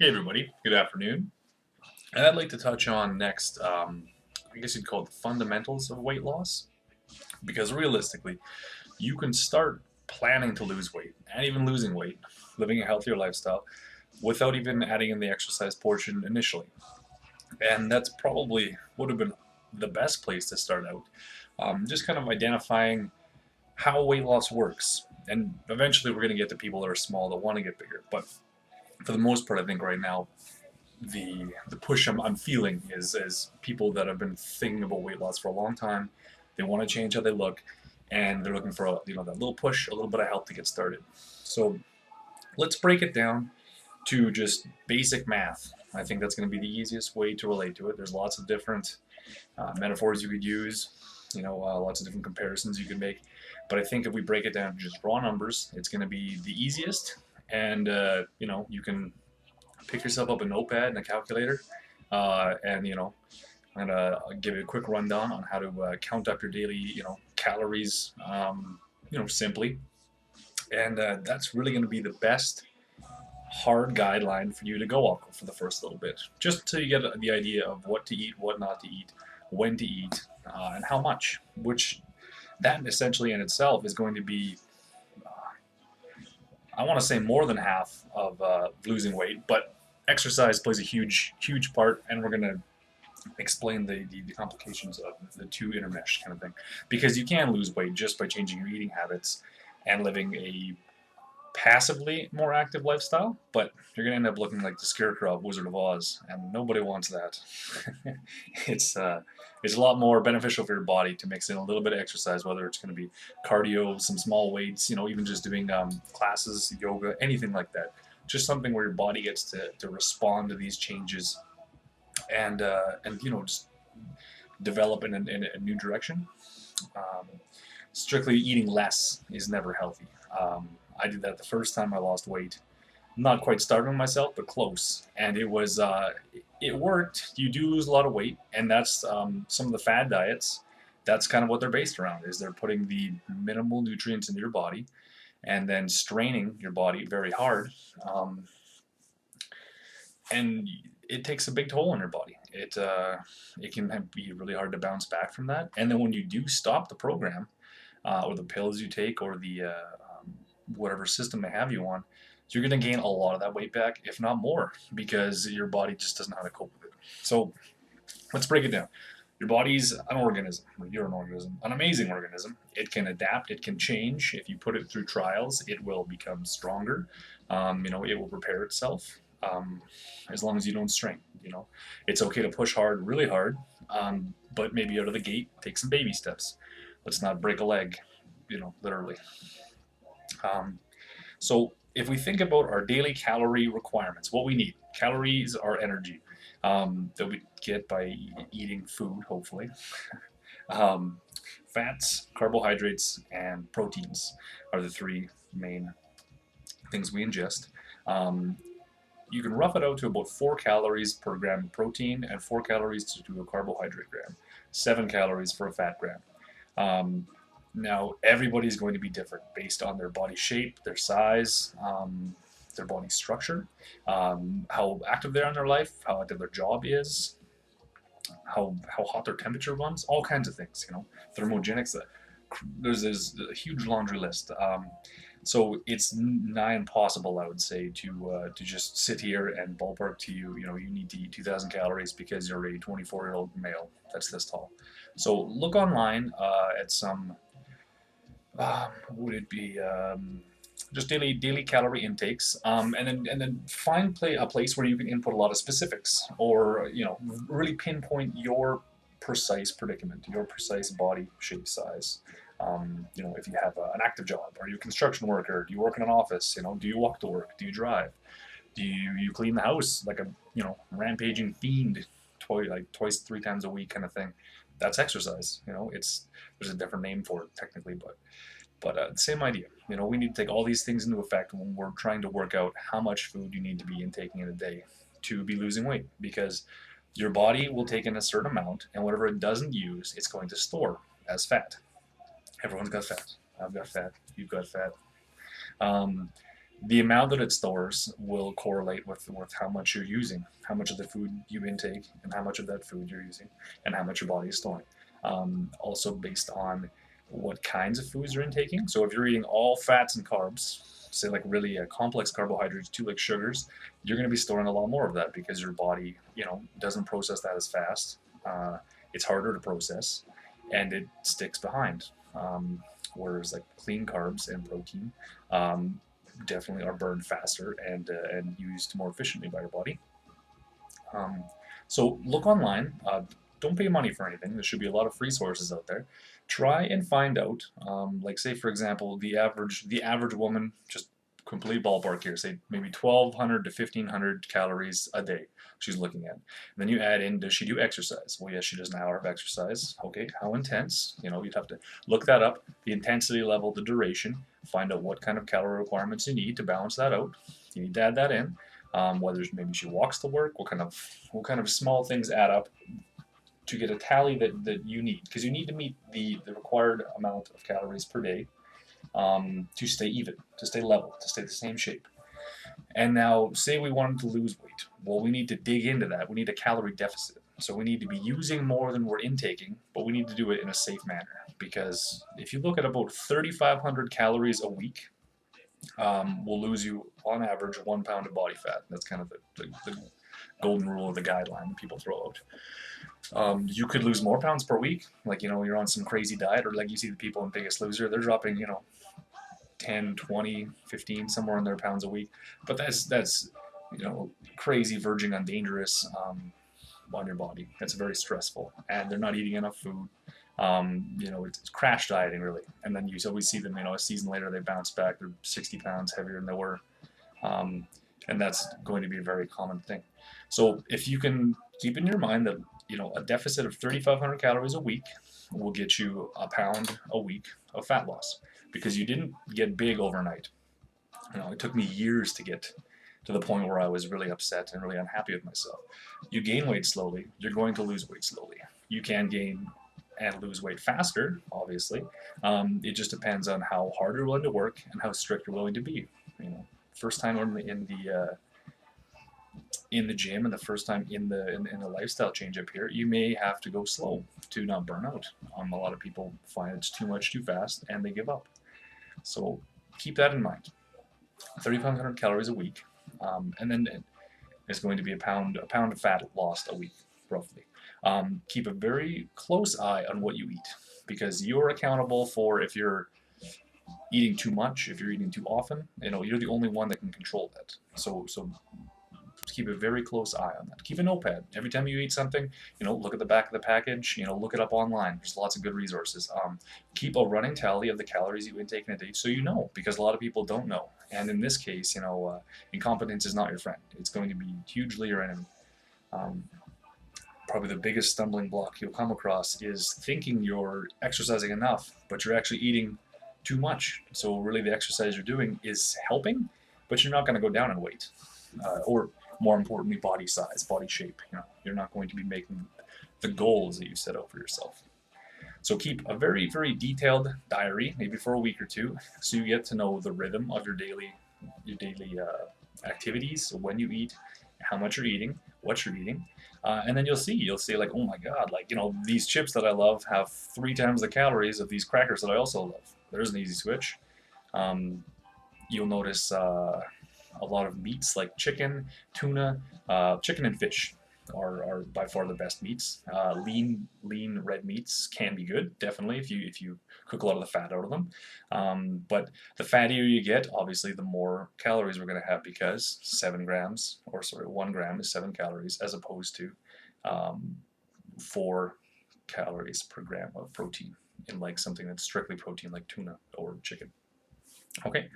Hey everybody, good afternoon. And I'd like to touch on next, I guess you'd call it the fundamentals of weight loss. Because realistically, you can start planning to lose weight and even losing weight, living a healthier lifestyle, without even adding in the exercise portion initially. And that's probably would have been the best place to start out. Just kind of identifying how weight loss works. And eventually we're going to get to people that are small that want to get bigger. But for the most part, I think right now the push I'm feeling is people that have been thinking about weight loss for a long time. They want to change how they look, and they're looking for that little push, a little bit of help to get started. So let's break it down to just basic math. I think that's going to be the easiest way to relate to it. There's lots of different metaphors you could use, lots of different comparisons you could make. But I think if we break it down to just raw numbers, it's going to be the easiest. And you can pick yourself up a notepad and a calculator, and I'm gonna give you a quick rundown on how to count up your daily, calories, simply, and that's really going to be the best hard guideline for you to go off of for the first little bit, just until you get the idea of what to eat, what not to eat, when to eat, and how much. Which that essentially in itself is going to be, I want to say, more than half of losing weight, but exercise plays a huge, huge part, and we're going to explain the complications of the two intermesh kind of thing. Because you can lose weight just by changing your eating habits and living a passively more active lifestyle, but you're going to end up looking like the Scarecrow of Wizard of Oz, and nobody wants that. it's it's a lot more beneficial for your body to mix in a little bit of exercise, whether it's going to be cardio, some small weights, even just doing classes, yoga, anything like that. Just something where your body gets to respond to these changes and just develop in a new direction. Um, Strictly eating less is never healthy. I did that the first time I lost weight. Not quite starving myself, but close, and it worked. You do lose a lot of weight, and that's some of the fad diets. That's kind of what they're based around. Is they're putting the minimal nutrients into your body, and then straining your body very hard, um, and it takes a big toll on your body. It can be really hard to bounce back from that. And then when you do stop the program, or the pills you take, or the whatever system they have you on, you're going to gain a lot of that weight back, if not more, because your body just doesn't know how to cope with it. So let's break it down. Your body's an organism. You're an organism, an amazing organism. It can adapt. It can change. If you put it through trials, it will become stronger. It will repair itself. As long as you don't strain. It's okay to push hard, really hard, but maybe out of the gate, take some baby steps. Let's not break a leg, literally. Um, so if we think about our daily calorie requirements, what we need, calories are energy that we get by eating food, hopefully. Um, Fats, carbohydrates, and proteins are the three main things we ingest. Um, you can rough it out to about 4 calories per gram of protein and 4 calories to a carbohydrate gram, 7 calories for a fat gram. Um, Now, everybody's going to be different based on their body shape, their size, their body structure, how active they are in their life, how active their job is, how hot their temperature runs, all kinds of things. Thermogenics. There's a huge laundry list. So it's nigh impossible, I would say, to just sit here and ballpark to you. You need to eat 2,000 calories because you're a 24-year-old male that's this tall. So look online at some, what would it be? Just daily calorie intakes, and then find a place where you can input a lot of specifics, or really pinpoint your precise predicament, your precise body shape, size. If you have an active job, are you a construction worker? Do you work in an office? Do you walk to work? Do you drive? Do you clean the house like a rampaging fiend, twice, 3 times a week kind of thing? That's exercise. There's a different name for it technically, but same idea. We need to take all these things into effect when we're trying to work out how much food you need to be intaking in a day to be losing weight, because your body will take in a certain amount, and whatever it doesn't use, it's going to store as fat. Everyone's got fat. I've got fat. You've got fat. Um, The amount that it stores will correlate with how much you're using, how much of the food you intake, and how much of that food you're using, and how much your body is storing. Also based on what kinds of foods you're intaking. So if you're eating all fats and carbs, say like really complex carbohydrates too, like sugars, you're going to be storing a lot more of that because your body, doesn't process that as fast. It's harder to process, and it sticks behind. Whereas like clean carbs and protein um, definitely are burned faster and used more efficiently by your body. Um, so look online. Don't pay money for anything. There should be a lot of free sources out there. Try and find out. Like say for example, the average woman, just complete ballpark here, say maybe 1,200 to 1,500 calories a day she's looking at. And then you add in, does she do exercise? Well, yes, she does an hour of exercise. Okay, how intense? You'd have to look that up, the intensity level, the duration, find out what kind of calorie requirements you need to balance that out. You need to add that in. Whether maybe she walks to work, what kind of small things add up to get a tally that you need, because you need to meet the required amount of calories per day to stay even, to stay level, to stay the same shape. And now, say we wanted to lose weight. Well, we need to dig into that. We need a calorie deficit. So we need to be using more than we're intaking, but we need to do it in a safe manner. Because if you look at about 3,500 calories a week, will lose you on average 1 pound of body fat. That's kind of the golden rule of the guideline that people throw out. You could lose more pounds per week, like you're on some crazy diet, or like you see the people in Biggest Loser, they're dropping 10, 20, 15, somewhere in their pounds a week. But that's crazy, verging on dangerous on your body. It's very stressful, and they're not eating enough food. It's crash dieting really, and then you always see them. A season later they bounce back. They're 60 pounds heavier than they were, um, and that's going to be a very common thing. So if you can keep in your mind that a deficit of 3,500 calories a week will get you a pound a week of fat loss, because you didn't get big overnight. It took me years to get to the point where I was really upset and really unhappy with myself. You gain weight slowly, you're going to lose weight slowly. You can gain and lose weight faster, obviously. It just depends on how hard you're willing to work and how strict you're willing to be. First time in the gym, and the first time in the lifestyle change up here, you may have to go slow to not burn out. A lot of people find it's too much too fast and they give up. So keep that in mind. 3,500 calories a week, and then it's going to be a pound of fat lost a week, roughly. Keep a very close eye on what you eat, because you're accountable for if you're eating too much, if you're eating too often. You're the only one that can control that. So keep a very close eye on that. Keep a notepad. Every time you eat something, look at the back of the package, look it up online. There's lots of good resources. Keep a running tally of the calories you intake in a day, so because a lot of people don't know. And in this case, incompetence is not your friend. It's going to be hugely your enemy. Um, Probably the biggest stumbling block you'll come across is thinking you're exercising enough, but you're actually eating too much. So really the exercise you're doing is helping, but you're not going to go down in weight. Or more importantly, body size, body shape. You're not going to be making the goals that you set out for yourself. So keep a very, very detailed diary, maybe for a week or two, so you get to know the rhythm of your daily activities, when you eat, how much you're eating, what you're eating, and then you'll see like, oh my God, like these chips that I love have 3 times the calories of these crackers that I also love. There's an easy switch. Um, you'll notice a lot of meats like chicken, tuna, chicken and fish are by far the best meats. Lean red meats can be good, definitely, if you cook a lot of the fat out of them. But the fattier you get, obviously, the more calories we're going to have, because 1 gram is 7 calories, as opposed to 4 calories per gram of protein in like something that's strictly protein like tuna or chicken. Okay,